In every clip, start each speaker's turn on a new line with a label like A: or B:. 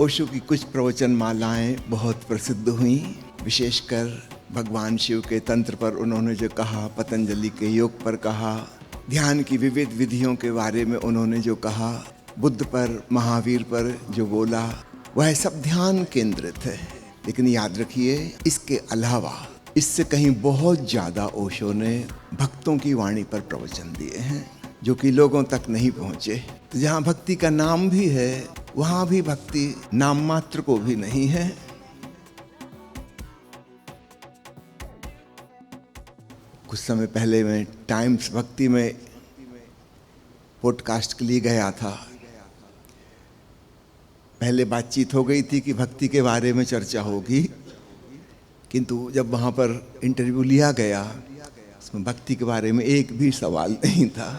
A: ओशो की कुछ प्रवचन मालाएं बहुत प्रसिद्ध हुई, विशेषकर भगवान शिव के तंत्र पर उन्होंने जो कहा, पतंजलि के योग पर कहा, ध्यान की विविध विधियों के बारे में उन्होंने जो कहा, बुद्ध पर, महावीर पर जो बोला, वह सब ध्यान केंद्रित है। लेकिन याद रखिए, इसके अलावा इससे कहीं बहुत ज़्यादा ओशो ने भक्तों की वाणी पर प्रवचन दिए हैं जो कि लोगों तक नहीं पहुँचे। तो जहाँ भक्ति का नाम भी है, वहाँ भी भक्ति नाम मात्र को भी नहीं है। कुछ समय पहले मैं टाइम्स भक्ति में पॉडकास्ट के लिए गया था। पहले बातचीत हो गई थी कि भक्ति के बारे में चर्चा होगी, किंतु जब वहाँ पर इंटरव्यू लिया गया, उसमें भक्ति के बारे में एक भी सवाल नहीं था।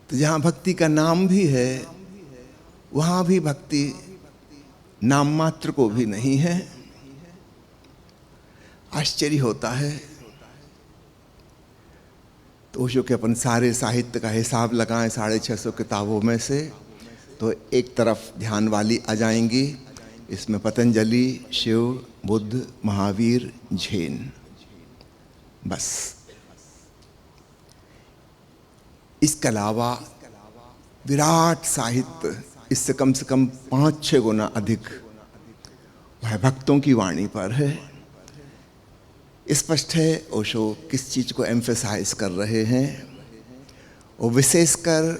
A: तो जहाँ भक्ति का नाम भी है, वहाँ भी भक्ति नाम मात्र को भी नहीं है। आश्चर्य होता है। तो ओशो के अपन सारे साहित्य का हिसाब लगाएं 650 किताबों में से, तो एक तरफ ध्यान वाली आ जाएंगी। इसमें पतंजलि, शिव, बुद्ध, महावीर, जैन, बस। इसके अलावा विराट साहित्य, इससे कम से कम 5-6 गुना अधिक वह भक्तों की वाणी पर है। स्पष्ट है ओशो किस चीज को एम्फेसाइज कर रहे हैं, और विशेषकर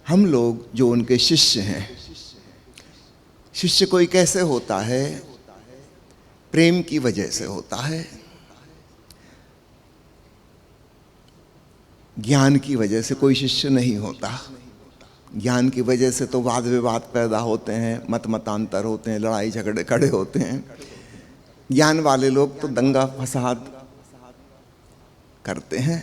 A: हम लोग जो उनके शिष्य हैं। शिष्य कोई कैसे होता है? प्रेम की वजह से होता है, ज्ञान की वजह से कोई शिष्य नहीं होता। ज्ञान की वजह से तो वाद विवाद पैदा होते हैं, मत मतांतर होते हैं, लड़ाई झगड़े खड़े होते हैं। ज्ञान वाले लोग तो दंगा फसाद करते हैं।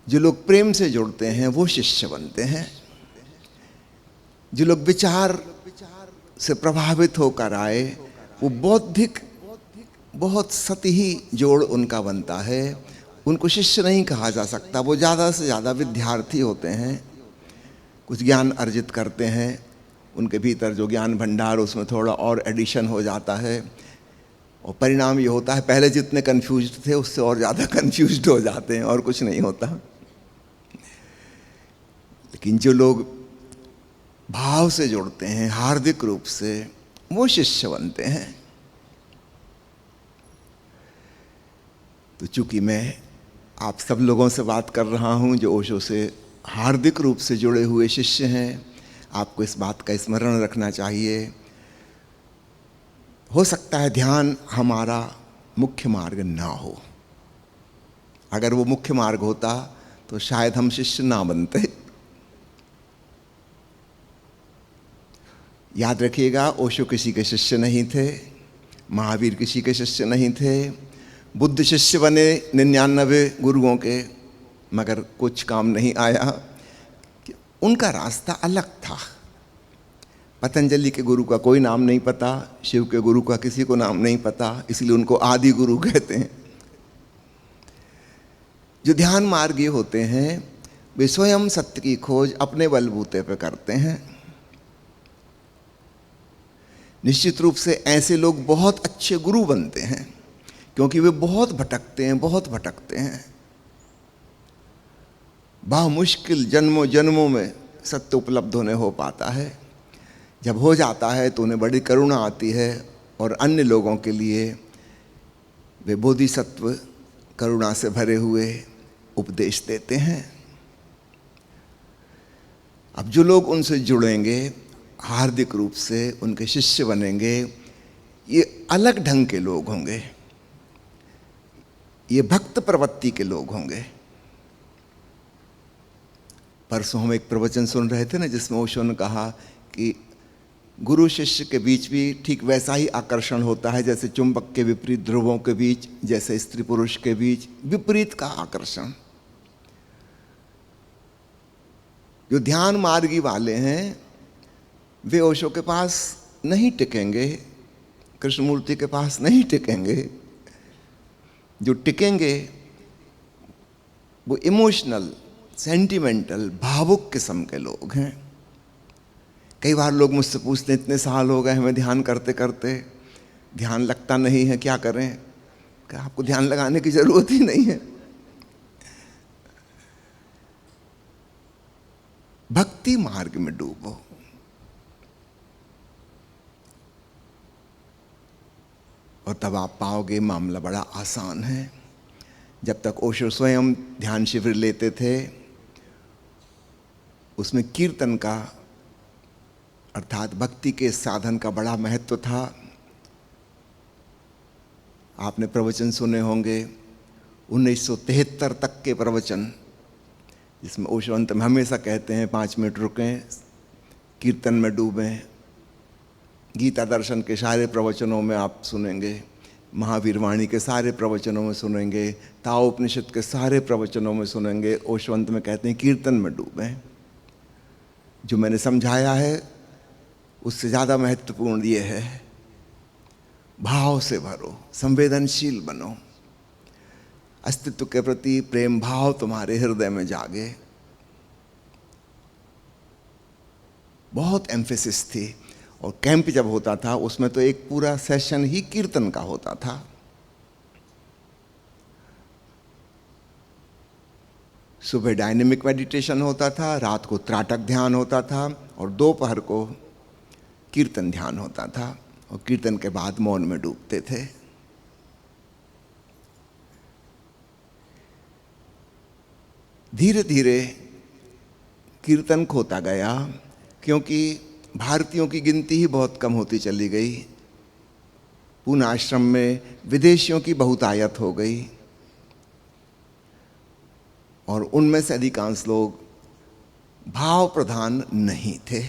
A: जो लोग प्रेम से जुड़ते हैं वो शिष्य बनते हैं। जो लोग विचार से प्रभावित होकर आए, वो बौद्धिक बहुत सतही जोड़ उनका बनता है। उनको शिष्य नहीं कहा जा सकता। वो ज़्यादा से ज़्यादा विद्यार्थी होते हैं, कुछ ज्ञान अर्जित करते हैं, उनके भीतर जो ज्ञान भंडार, उसमें थोड़ा और एडिशन हो जाता है, और परिणाम ये होता है पहले जितने कन्फ्यूज्ड थे उससे और ज़्यादा कन्फ्यूज्ड हो जाते हैं, और कुछ नहीं होता। लेकिन जो लोग भाव से जुड़ते हैं, हार्दिक रूप से, वो शिष्य बनते हैं। तो चूंकि मैं आप सब लोगों से बात कर रहा हूं जो ओशो से हार्दिक रूप से जुड़े हुए शिष्य हैं, आपको इस बात का स्मरण रखना चाहिए। हो सकता है ध्यान हमारा मुख्य मार्ग ना हो। अगर वो मुख्य मार्ग होता तो शायद हम शिष्य ना बनते। याद रखिएगा, ओशो किसी के शिष्य नहीं थे, महावीर किसी के शिष्य नहीं थे। बुद्ध शिष्य बने 99 गुरुओं के, मगर कुछ काम नहीं आया। उनका रास्ता अलग था। पतंजलि के गुरु का कोई नाम नहीं पता, शिव के गुरु का किसी को नाम नहीं पता, इसलिए उनको आदि गुरु कहते हैं। जो ध्यान मार्गी होते हैं, वे स्वयं सत्य की खोज अपने बलबूते पर करते हैं। निश्चित रूप से ऐसे लोग बहुत अच्छे गुरु बनते हैं, क्योंकि वे बहुत भटकते हैं। मुश्किल जन्मों जन्मों में सत्य उपलब्ध होने हो पाता है। जब हो जाता है तो उन्हें बड़ी करुणा आती है, और अन्य लोगों के लिए वे बोधिसत्व करुणा से भरे हुए उपदेश देते हैं। अब जो लोग उनसे जुड़ेंगे, हार्दिक रूप से उनके शिष्य बनेंगे, ये अलग ढंग के लोग होंगे। ये भक्त प्रवृत्ति के लोग होंगे। परसों हम एक प्रवचन सुन रहे थे ना, जिसमें ओशो ने कहा कि गुरु शिष्य के बीच भी ठीक वैसा ही आकर्षण होता है जैसे चुंबक के विपरीत ध्रुवों के बीच, जैसे स्त्री पुरुष के बीच विपरीत का आकर्षण। जो ध्यान मार्गी वाले हैं वे ओशो के पास नहीं टिकेंगे, कृष्णमूर्ति के पास नहीं टिकेंगे। जो टिकेंगे वो इमोशनल सेंटिमेंटल, भावुक किस्म के लोग हैं। कई बार लोग मुझसे पूछते हैं, इतने साल हो गए हमें ध्यान करते करते, ध्यान लगता नहीं है, क्या करें? कि आपको ध्यान लगाने की जरूरत ही नहीं है। भक्ति मार्ग में डूबो। और तब आप पाओगे मामला बड़ा आसान है। जब तक ओशो स्वयं ध्यान शिविर लेते थे, उसमें कीर्तन का अर्थात भक्ति के साधन का बड़ा महत्व था। आपने प्रवचन सुने होंगे 1973 तक के प्रवचन, जिसमें ओशो अंत में हमेशा कहते हैं 5 मिनट रुकें, कीर्तन में डूबें। गीता दर्शन के सारे प्रवचनों में आप सुनेंगे, महावीर वाणी के सारे प्रवचनों में सुनेंगे, ताओ उपनिषद के सारे प्रवचनों में सुनेंगे, ओशो अंत में कहते हैं कीर्तन में डूबें। जो मैंने समझाया है उससे ज़्यादा महत्वपूर्ण ये है, भाव से भरो, संवेदनशील बनो, अस्तित्व के प्रति प्रेम भाव तुम्हारे हृदय में जागे। बहुत एम्फेसिस थी। और कैंप जब होता था उसमें तो एक पूरा सेशन ही कीर्तन का होता था। सुबह डायनेमिक मेडिटेशन होता था, रात को त्राटक ध्यान होता था, और दोपहर को कीर्तन ध्यान होता था। और कीर्तन के बाद मौन में डूबते थे। धीरे धीरे कीर्तन खोता गया, क्योंकि भारतीयों की गिनती ही बहुत कम होती चली गई। पूर्ण आश्रम में विदेशियों की बहुतायत हो गई, और उनमें से अधिकांश लोग भाव प्रधान नहीं थे।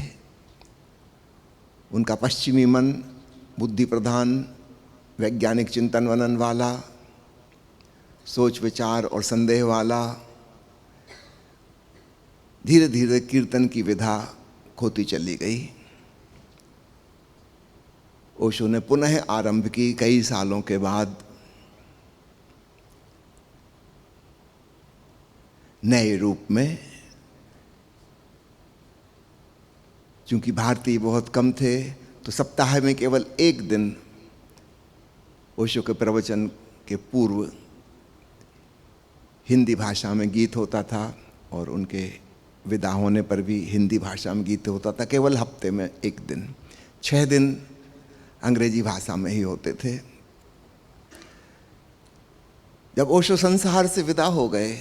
A: उनका पश्चिमी मन बुद्धि प्रधान, वैज्ञानिक चिंतन मनन वाला, सोच विचार और संदेह वाला। धीरे धीरे कीर्तन की विधा खोती चली गई। ओशो ने पुनः आरंभ की कई सालों के बाद, नए रूप में। चूंकि भारतीय बहुत कम थे, तो सप्ताह में केवल एक दिन ओशो के प्रवचन के पूर्व हिंदी भाषा में गीत होता था, और उनके विदा होने पर भी हिंदी भाषा में गीत होता था। केवल हफ्ते में एक दिन, 6 दिन अंग्रेजी भाषा में ही होते थे। जब ओशो संसार से विदा हो गए,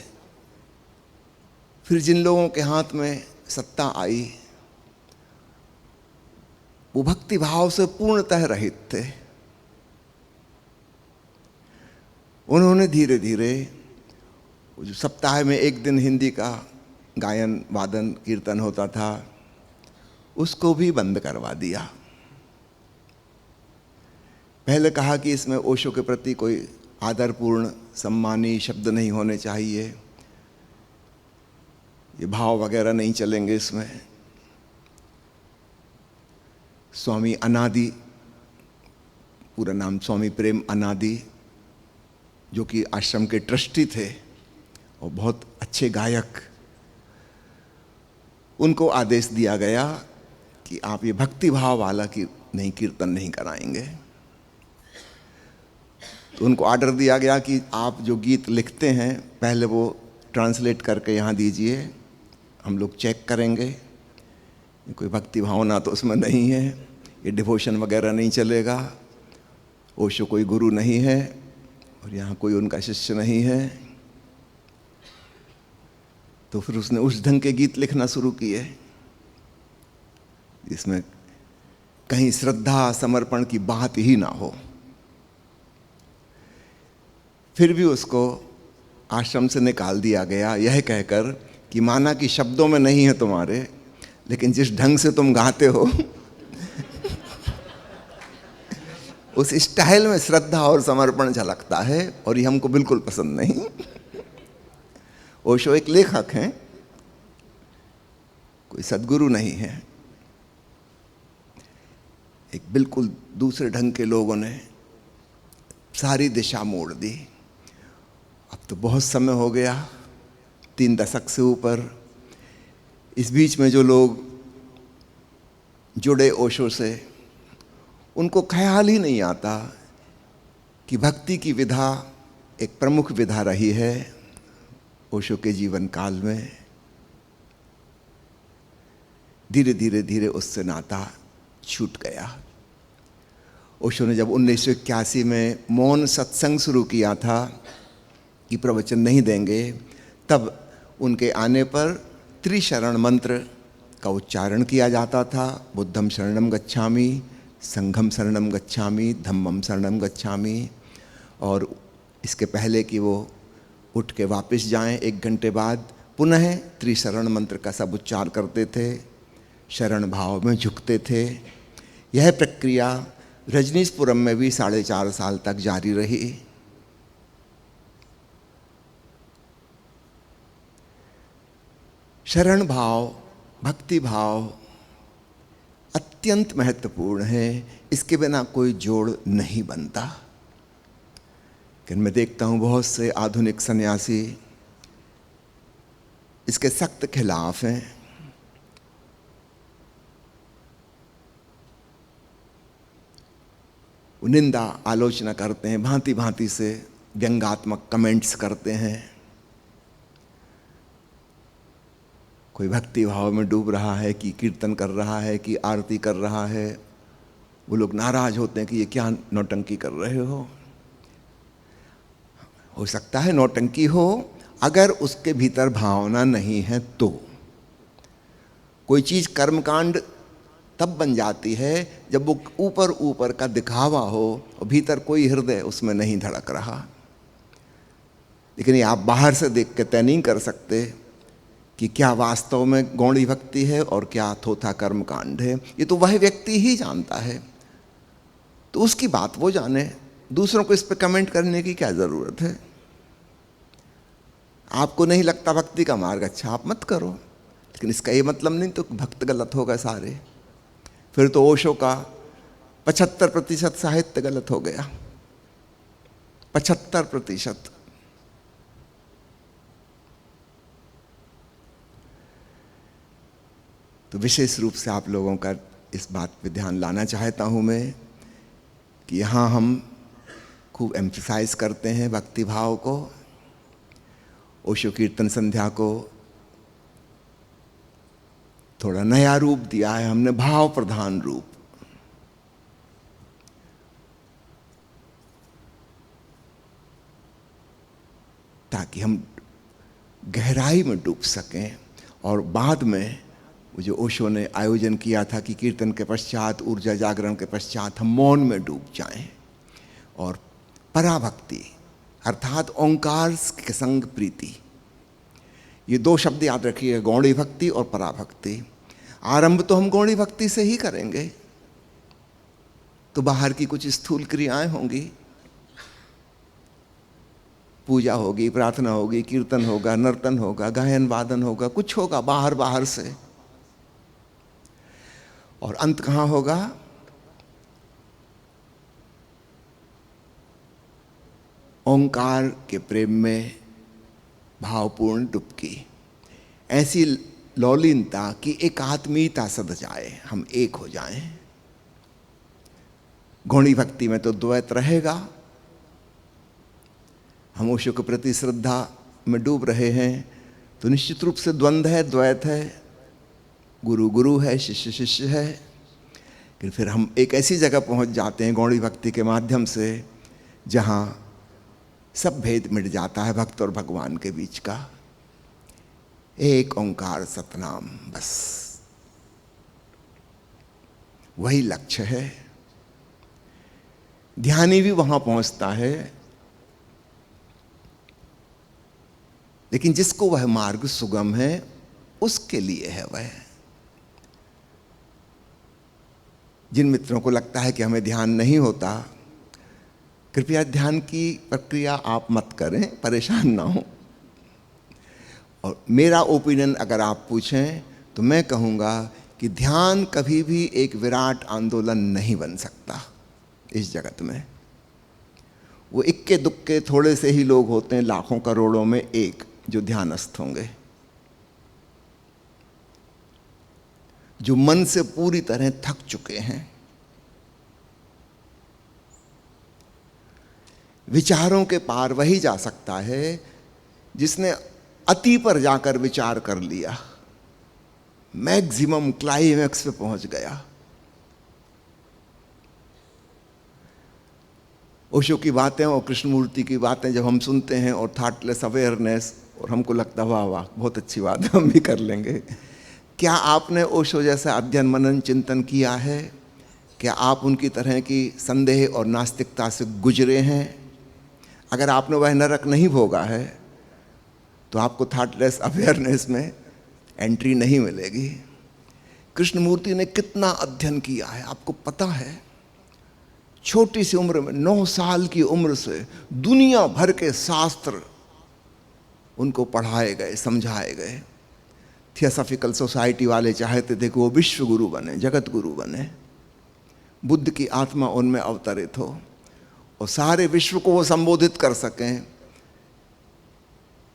A: फिर जिन लोगों के हाथ में सत्ता आई, वो भक्ति भाव से पूर्णतः रहित थे। उन्होंने धीरे धीरे जो सप्ताह में एक दिन हिंदी का गायन वादन कीर्तन होता था, उसको भी बंद करवा दिया। पहले कहा कि इसमें ओशो के प्रति कोई आदरपूर्ण सम्मानी शब्द नहीं होने चाहिए, ये भाव वगैरह नहीं चलेंगे इसमें। स्वामी अनादि, पूरा नाम स्वामी प्रेम अनादि, जो कि आश्रम के ट्रस्टी थे और बहुत अच्छे गायक, उनको आदेश दिया गया कि आप ये भक्ति भाव वाला की नहीं कीर्तन नहीं कराएंगे। तो उनको ऑर्डर दिया गया कि आप जो गीत लिखते हैं पहले वो ट्रांसलेट करके यहाँ दीजिए, हम लोग चेक करेंगे। कोई भक्ति भावना तो उसमें नहीं है, ये डिवोशन वगैरह नहीं चलेगा। ओशो कोई गुरु नहीं है और यहाँ कोई उनका शिष्य नहीं है। तो फिर उसने उस ढंग के गीत लिखना शुरू किए जिसमें कहीं श्रद्धा समर्पण की बात ही ना हो। फिर भी उसको आश्रम से निकाल दिया गया, यह कहकर कि माना कि शब्दों में नहीं है तुम्हारे, लेकिन जिस ढंग से तुम गाते हो उस स्टाइल में श्रद्धा और समर्पण झलकता है, और ये हमको बिल्कुल पसंद नहीं। ओशो एक लेखक हैं, कोई सद्गुरु नहीं है। एक बिल्कुल दूसरे ढंग के लोगों ने सारी दिशा मोड़ दी। अब तो बहुत समय हो गया, 3 दशक से ऊपर। इस बीच में जो लोग जुड़े ओशो से, उनको ख्याल ही नहीं आता कि भक्ति की विधा एक प्रमुख विधा रही है ओशो के जीवन काल में। धीरे धीरे धीरे उससे नाता छूट गया। ओशो ने जब 1981 में मौन सत्संग शुरू किया था कि प्रवचन नहीं देंगे, तब उनके आने पर त्रिशरण मंत्र का उच्चारण किया जाता था। बुद्धम शरणम गच्छामि, संघम शरणम गच्छामि, धम्मम शरणम गच्छामि। और इसके पहले कि वो उठ के वापस जाएं, 1 घंटे बाद पुनः त्रिशरण मंत्र का सब उच्चार करते थे, शरण भाव में झुकते थे। यह प्रक्रिया रजनीशपुरम में भी 4.5 साल तक जारी रही। शरण भाव, भक्ति भाव अत्यंत महत्वपूर्ण है। इसके बिना कोई जोड़ नहीं बनता। लेकिन मैं देखता हूँ बहुत से आधुनिक सन्यासी इसके सख्त खिलाफ हैं। वो निंदा आलोचना करते हैं, भांति भांति से व्यंग्यात्मक कमेंट्स करते हैं। कोई भक्ति भाव में डूब रहा है, कि कीर्तन कर रहा है, कि आरती कर रहा है, वो लोग नाराज होते हैं कि ये क्या नौटंकी कर रहे हो सकता है नौटंकी हो, अगर उसके भीतर भावना नहीं है तो। कोई चीज कर्मकांड तब बन जाती है जब वो ऊपर ऊपर का दिखावा हो और भीतर कोई हृदय उसमें नहीं धड़क रहा। लेकिन ये आप बाहर से देख के तय नहीं कर सकते कि क्या वास्तव में गौड़ी भक्ति है और क्या थोथा कर्मकांड है। ये तो वह व्यक्ति ही जानता है, तो उसकी बात वो जाने। दूसरों को इस पे कमेंट करने की क्या जरूरत है। आपको नहीं लगता भक्ति का मार्ग अच्छा, आप मत करो। लेकिन इसका ये मतलब नहीं तो भक्त गलत होगा सारे। फिर तो ओशो का 75% साहित्य गलत हो गया। 75%। तो विशेष रूप से आप लोगों का इस बात पे ध्यान लाना चाहता हूँ मैं कि यहाँ हम खूब एम्फसाइज करते हैं भक्ति भाव को। ओशो कीर्तन संध्या को थोड़ा नया रूप दिया है हमने, भाव प्रधान रूप। ताकि हम गहराई में डूब सकें। और बाद में वो जो ओशो ने आयोजन किया था कि कीर्तन के पश्चात, ऊर्जा जागरण के पश्चात हम मौन में डूब जाएं और पराभक्ति अर्थात ओंकार के संग प्रीति, ये 2 शब्द याद रखिए, गौड़ी भक्ति और पराभक्ति। आरंभ तो हम गौड़ी भक्ति से ही करेंगे, तो बाहर की कुछ स्थूल क्रियाएं होंगी, पूजा होगी, प्रार्थना होगी, कीर्तन होगा, नर्तन होगा, गायन वादन होगा, कुछ होगा बाहर बाहर से। और अंत कहाँ होगा? ओंकार के प्रेम में भावपूर्ण डुबकी, ऐसी लौलीनता कि एकात्मीयता सद जाए, हम एक हो जाएं। गौड़ी भक्ति में तो द्वैत रहेगा। हम ओशो के प्रति श्रद्धा में डूब रहे हैं तो निश्चित रूप से द्वंद्व है, द्वैत है। गुरु गुरु है, शिष्य शिष्य है। लेकिन फिर हम एक ऐसी जगह पहुंच जाते हैं गौड़ी भक्ति के माध्यम से जहां सब भेद मिट जाता है भक्त और भगवान के बीच का। एक ओंकार सतनाम, बस वही लक्ष्य है। ध्यानी भी वहां पहुंचता है, लेकिन जिसको वह मार्ग सुगम है उसके लिए है वह। जिन मित्रों को लगता है कि हमें ध्यान नहीं होता, कृपया ध्यान की प्रक्रिया आप मत करें, परेशान ना हो। और मेरा ओपिनियन अगर आप पूछें तो मैं कहूँगा कि ध्यान कभी भी एक विराट आंदोलन नहीं बन सकता इस जगत में। वो इक्के दुक्के थोड़े से ही लोग होते हैं लाखों करोड़ों में एक, जो ध्यानस्थ होंगे, जो मन से पूरी तरह थक चुके हैं, विचारों के पार वही जा सकता है जिसने अति पर जाकर विचार कर लिया, मैक्सिमम क्लाइमैक्स पे पहुंच गया। ओशो की बातें और कृष्णमूर्ति की बातें जब हम सुनते हैं और थॉटलेस अवेयरनेस, और हमको लगता वाह वाह बहुत अच्छी बात है, हम भी कर लेंगे। क्या आपने ओशो जैसा अध्ययन मनन चिंतन किया है? क्या आप उनकी तरह की संदेह और नास्तिकता से गुजरे हैं? अगर आपने वह नरक नहीं भोगा है तो आपको थॉटलेस अवेयरनेस में एंट्री नहीं मिलेगी। कृष्णमूर्ति ने कितना अध्ययन किया है आपको पता है? छोटी सी उम्र में 9 साल की उम्र से दुनिया भर के शास्त्र उनको पढ़ाए गए, समझाए गए। थियोसॉफिकल सोसाइटी वाले चाहते थे कि वो विश्व गुरु बने, जगत गुरु बने, बुद्ध की आत्मा उनमें अवतरित हो और सारे विश्व को वो संबोधित कर सकें,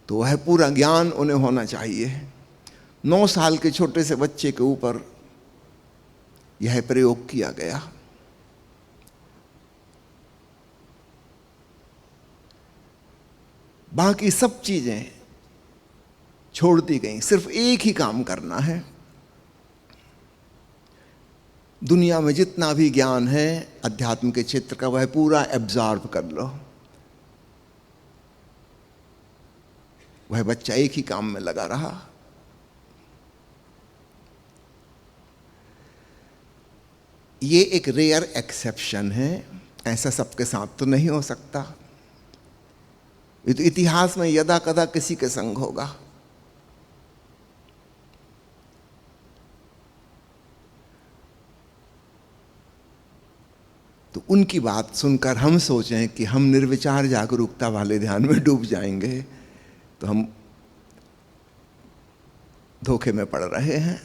A: तो वह पूरा ज्ञान उन्हें होना चाहिए। 9 साल के छोटे से बच्चे के ऊपर यह प्रयोग किया गया। बाकी सब चीजें छोड़ दी गई, सिर्फ एक ही काम करना है। दुनिया में जितना भी ज्ञान है अध्यात्म के क्षेत्र का, वह पूरा एब्जॉर्ब कर लो। वह बच्चा एक ही काम में लगा रहा। ये एक रेयर एक्सेप्शन है, ऐसा सबके साथ तो नहीं हो सकता। ये तो इतिहास में यदा कदा किसी के संग होगा। तो उनकी बात सुनकर हम सोचें कि हम निर्विचार जागरूकता वाले ध्यान में डूब जाएंगे तो हम धोखे में पड़ रहे हैं।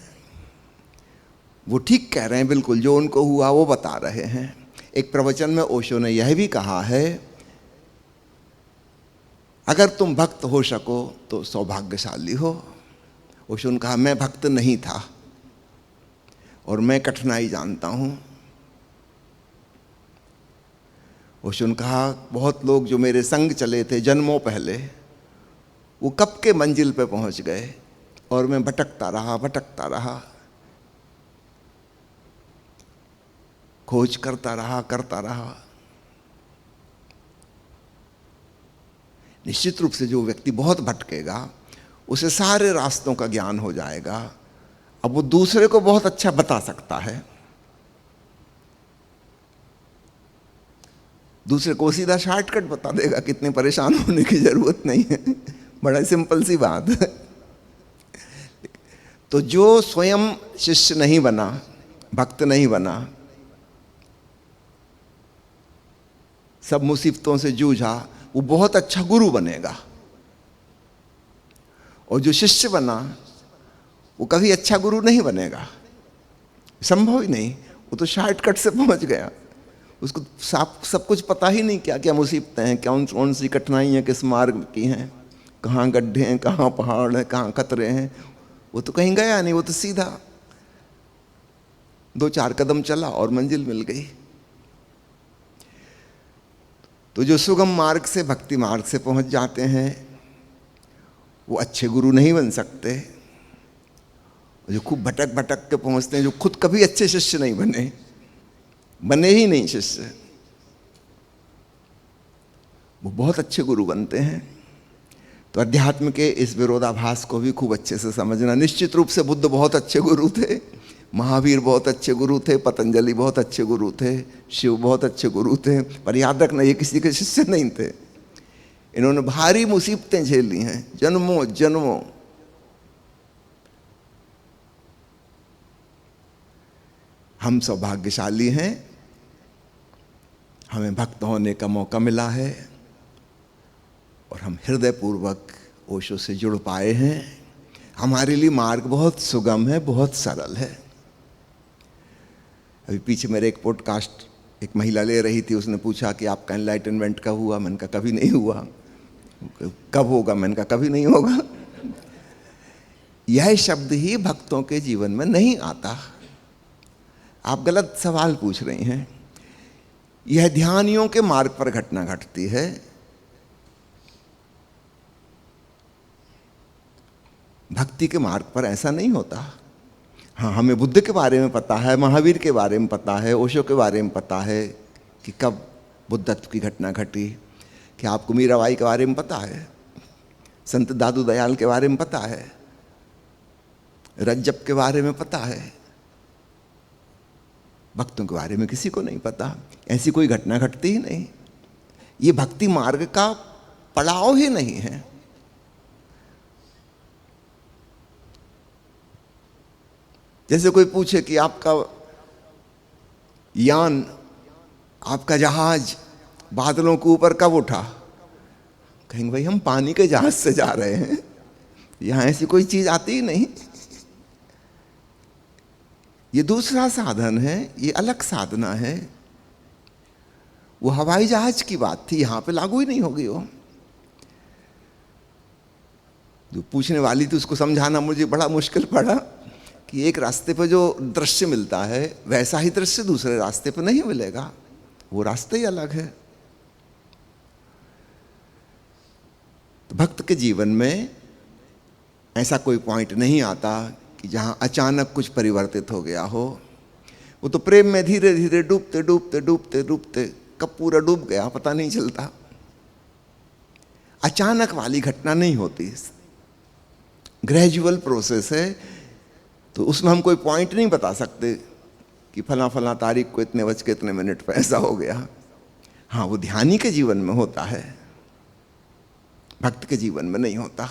A: वो ठीक कह रहे हैं, बिल्कुल जो उनको हुआ वो बता रहे हैं। एक प्रवचन में ओशो ने यह भी कहा है, अगर तुम भक्त हो सको तो सौभाग्यशाली हो। ओशो ने कहा मैं भक्त नहीं था और मैं कठिनाई जानता हूं। ओशो ने कहा बहुत लोग जो मेरे संग चले थे जन्मों पहले, वो कब के मंजिल पे पहुंच गए और मैं भटकता रहा, खोज करता रहा। निश्चित रूप से जो व्यक्ति बहुत भटकेगा उसे सारे रास्तों का ज्ञान हो जाएगा। अब वो दूसरे को बहुत अच्छा बता सकता है, दूसरे को सीधा शॉर्टकट बता देगा, कितने परेशान होने की जरूरत नहीं है, बड़ा सिंपल सी बात है। तो जो स्वयं शिष्य नहीं बना, भक्त नहीं बना, सब मुसीबतों से जूझा, वो बहुत अच्छा गुरु बनेगा। और जो शिष्य बना वो कभी अच्छा गुरु नहीं बनेगा, संभव ही नहीं। वो तो शॉर्टकट से पहुंच गया, उसको सब कुछ पता ही नहीं क्या क्या मुसीबतें हैं, कौन सी कठिनाइयाँ किस मार्ग की हैं, कहाँ गड्ढे हैं, कहाँ पहाड़ हैं, कहाँ खतरे हैं। वो तो कहीं गया नहीं, वो तो सीधा 2-4 कदम चला और मंजिल मिल गई। तो जो सुगम मार्ग से, भक्ति मार्ग से पहुंच जाते हैं वो अच्छे गुरु नहीं बन सकते। जो खूब भटक के पहुंचते हैं, जो खुद कभी अच्छे शिष्य नहीं बने ही नहीं शिष्य, वो बहुत अच्छे गुरु बनते हैं। तो अध्यात्म के इस विरोधाभास को भी खूब अच्छे से समझना। निश्चित रूप से बुद्ध बहुत अच्छे गुरु थे, महावीर बहुत अच्छे गुरु थे, पतंजलि बहुत अच्छे गुरु थे, शिव बहुत अच्छे गुरु थे, पर याद रखना ये किसी के शिष्य नहीं थे। इन्होंने भारी मुसीबतें झेली हैं, जन्मों। हम सौभाग्यशाली हैं, हमें भक्त होने का मौका मिला है और हम हृदयपूर्वक ओशो से जुड़ पाए हैं। हमारे लिए मार्ग बहुत सुगम है, बहुत सरल है। अभी पीछे मेरे एक पॉडकास्ट एक महिला ले रही थी, उसने पूछा कि आपका एनलाइटनमेंट कब हुआ? मैंने कहा कभी नहीं हुआ। कब होगा? मैंने कहा कभी नहीं होगा। यह शब्द ही भक्तों के जीवन में नहीं आता। आप गलत सवाल पूछ रही हैं। यह ध्यानियों के मार्ग पर घटना घटती है। भक्ति के मार्ग पर ऐसा नहीं होता। हाँ, हमें बुद्ध के बारे में पता है, महावीर के बारे में पता है, ओशो के बारे में पता है कि कब बुद्धत्व की घटना घटी। कि आपको मीराबाई के बारे में पता है, संत दादू दयाल के बारे में पता है, रज्जब के बारे में पता है। भक्तों के बारे में किसी को नहीं पता। ऐसी कोई घटना घटती ही नहीं। ये भक्ति मार्ग का पड़ाव ही नहीं है। जैसे कोई पूछे कि आपका यान, आपका जहाज बादलों के ऊपर कब उठा? कहेंगे भाई हम पानी के जहाज से जा रहे हैं, यहां ऐसी कोई चीज आती ही नहीं। ये दूसरा साधन है, ये अलग साधना है। वो हवाई जहाज की बात थी, यहां पे लागू ही नहीं होगी वो। जो पूछने वाली थी उसको समझाना मुझे बड़ा मुश्किल पड़ा कि एक रास्ते पर जो दृश्य मिलता है वैसा ही दृश्य दूसरे रास्ते पर नहीं मिलेगा, वो रास्ते ही अलग है। तो भक्त के जीवन में ऐसा कोई पॉइंट नहीं आता कि जहां अचानक कुछ परिवर्तित हो गया हो। वो तो प्रेम में धीरे धीरे डूबते डूबते डूबते डूबते कब पूरा डूब गया पता नहीं चलता। अचानक वाली घटना नहीं होती, ग्रेजुअल प्रोसेस है। तो उसमें हम कोई पॉइंट नहीं बता सकते कि फला फला तारीख को इतने बज के इतने मिनट पर ऐसा हो गया। हाँ, वो ध्यानी के जीवन में होता है, भक्त के जीवन में नहीं होता।